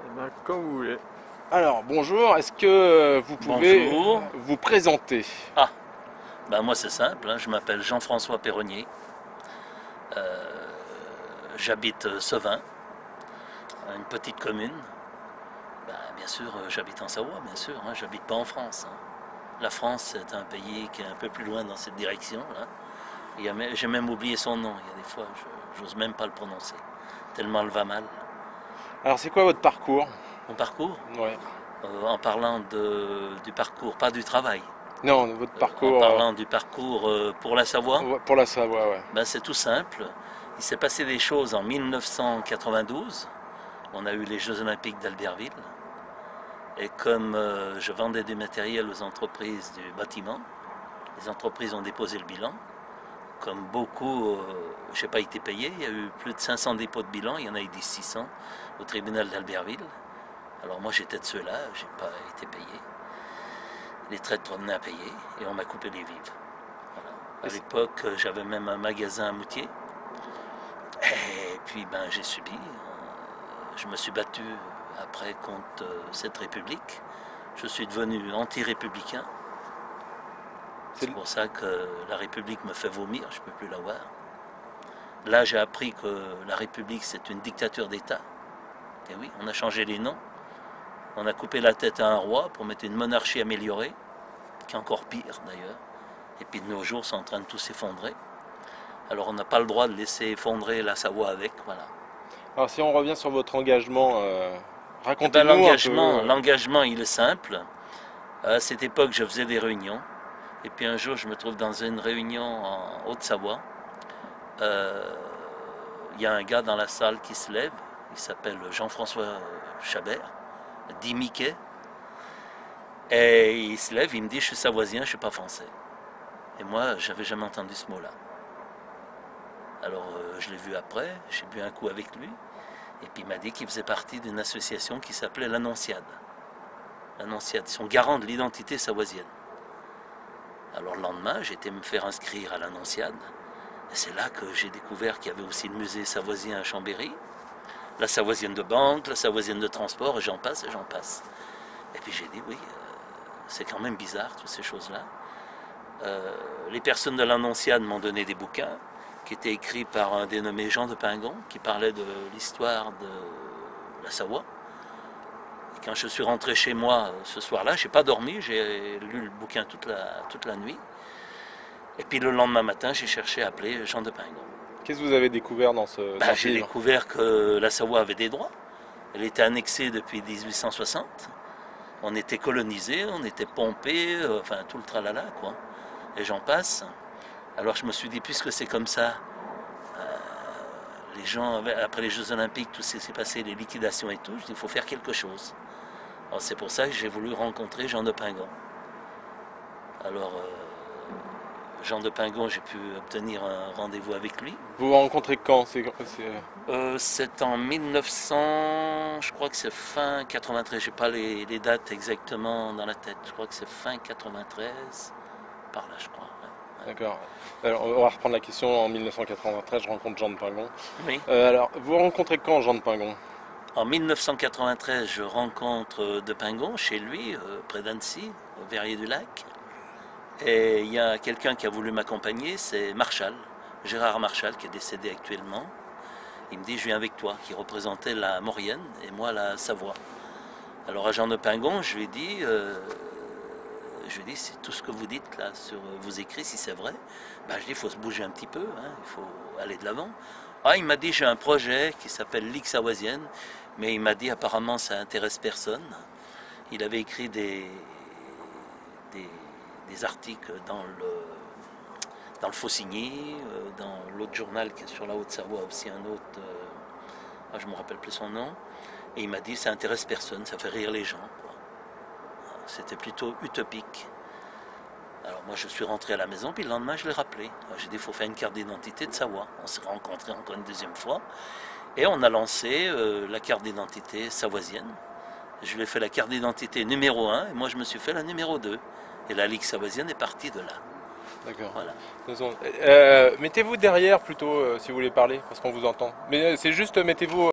Eh ben, comme vous voulez. Alors, bonjour, est-ce que vous pouvez Bonjour. vous présenter? Ah, ben moi c'est simple, hein, je m'appelle Jean-François Perronnier. J'habite Sevin, une petite commune. Ben, bien sûr, j'habite en Savoie, bien sûr, hein, j'habite pas en France, hein. La France, c'est un pays qui est un peu plus loin dans cette direction, là. J'ai même oublié son nom, il y a des fois, j'ose même pas le prononcer, tellement elle va mal. Alors, c'est quoi votre parcours? Mon parcours, Ouais. en parlant du parcours, pas du travail, Non, votre en parcours parlant du parcours pour la Savoie. ouais, pour la Savoie, ouais. Ben, c'est tout simple. Il s'est passé des choses en 1992. On a eu les Jeux Olympiques d'Albertville. Et comme je vendais du matériel aux entreprises du bâtiment, les entreprises ont déposé le bilan. Comme beaucoup, je n'ai pas été payé. Il y a eu plus de 500 dépôts de bilan. Il y en a eu 600 au tribunal d'Albertville. Alors moi j'étais de ceux-là, je n'ai pas été payé. Les traites revenaient à payer et on m'a coupé les vives. Voilà. À l'époque, j'avais même un magasin à Moutier. Et puis ben, j'ai subi. Je me suis battu après contre cette République. Je suis devenu anti-républicain. C'est C'est pour ça que la République me fait vomir, je ne peux plus la voir. Là, j'ai appris que la République, c'est une dictature d'État. Et oui, on a changé les noms. On a coupé la tête à un roi pour mettre une monarchie améliorée, qui est encore pire d'ailleurs. Et puis de nos jours, c'est en train de tout s'effondrer. Alors on n'a pas le droit de laisser effondrer la Savoie avec, voilà. Alors, si on revient sur votre engagement, Eh ben, racontez-nous un peu. l'engagement, il est simple. À cette époque, je faisais des réunions. Et puis un jour, je me trouve dans une réunion en Haute-Savoie. Il y a un gars dans la salle qui se lève. Il s'appelle Jean-François Chabert, dit Mickey. Et il se lève, il me dit, je suis savoisien, je ne suis pas français. Et moi, j'avais jamais entendu ce mot-là. Alors je l'ai vu après, j'ai bu un coup avec lui. Et puis il m'a dit qu'il faisait partie d'une association qui s'appelait l'Annonciade. L'Annonciade, ils sont garants de l'identité savoisienne. Alors le lendemain, j'ai été me faire inscrire à l'Annonciade. Et c'est là que j'ai découvert qu'il y avait aussi le musée savoisien à Chambéry, la savoisienne de banque, la savoisienne de transport, et j'en passe et j'en passe. Et puis j'ai dit oui, c'est quand même bizarre toutes ces choses-là. Les personnes de l'Annonciade m'ont donné des bouquins qui étaient écrits par un dénommé Jean de Pingon, qui parlait de l'histoire de la Savoie. Et quand je suis rentré chez moi ce soir-là, je n'ai pas dormi, j'ai lu le bouquin toute la nuit. Et puis le lendemain matin, j'ai cherché à appeler Jean de Pingon. Qu'est-ce que vous avez découvert dans ce J'ai livre? découvert que la Savoie avait des droits. Elle était annexée depuis 1860. On était colonisé, on était pompé, enfin tout le tralala, quoi. Et j'en passe. Alors je me suis dit, puisque c'est comme ça, les gens, après les Jeux Olympiques, tout s'est passé, les liquidations et tout, je dis, il faut faire quelque chose. Alors c'est pour ça que j'ai voulu rencontrer Jean de Pingon. Alors Jean de Pingon, j'ai pu obtenir un rendez-vous avec lui. Vous vous rencontrez quand? C'est en 1900, je crois que c'est fin 93, j'ai pas les dates exactement dans la tête, je crois que c'est fin 93, par là je crois. Ouais. D'accord. Alors, on va reprendre la question. En 1993, je rencontre Jean de Pingon. Oui, Alors, vous rencontrez quand Jean de Pingon? en 1993, je rencontre de Pingon chez lui, près d'Annecy, au Verrier-du-Lac. Et il y a quelqu'un qui a voulu m'accompagner, c'est Marchal, Gérard Marchal, qui est décédé actuellement. Il me dit, je viens avec toi, qui représentait la Maurienne et moi la Savoie. Alors à Jean de Pingon, je lui ai dit, c'est tout ce que vous dites là sur vos écrits, si c'est vrai. Ben, je dis, il faut se bouger un petit peu, hein, il faut aller de l'avant. Ah, il m'a dit, j'ai un projet qui s'appelle Ligue savoisienne, mais il m'a dit, apparemment, ça intéresse personne. Il avait écrit des articles dans le Faucigny, dans l'autre journal qui est sur la Haute-Savoie, aussi un autre, je ne me rappelle plus son nom. Et il m'a dit, ça intéresse personne, ça fait rire les gens. C'était plutôt utopique. Alors moi je suis rentré à la maison, puis le lendemain je l'ai rappelé. J'ai dit, il faut faire une carte d'identité de Savoie. On s'est rencontrés encore une deuxième fois. Et on a lancé la carte d'identité savoisienne. Je lui ai fait la carte d'identité numéro 1, et moi je me suis fait la numéro 2. Et la Ligue savoisienne est partie de là. D'accord. Voilà. Mettez-vous derrière plutôt si vous voulez parler, parce qu'on vous entend. Mais c'est juste, mettez-vous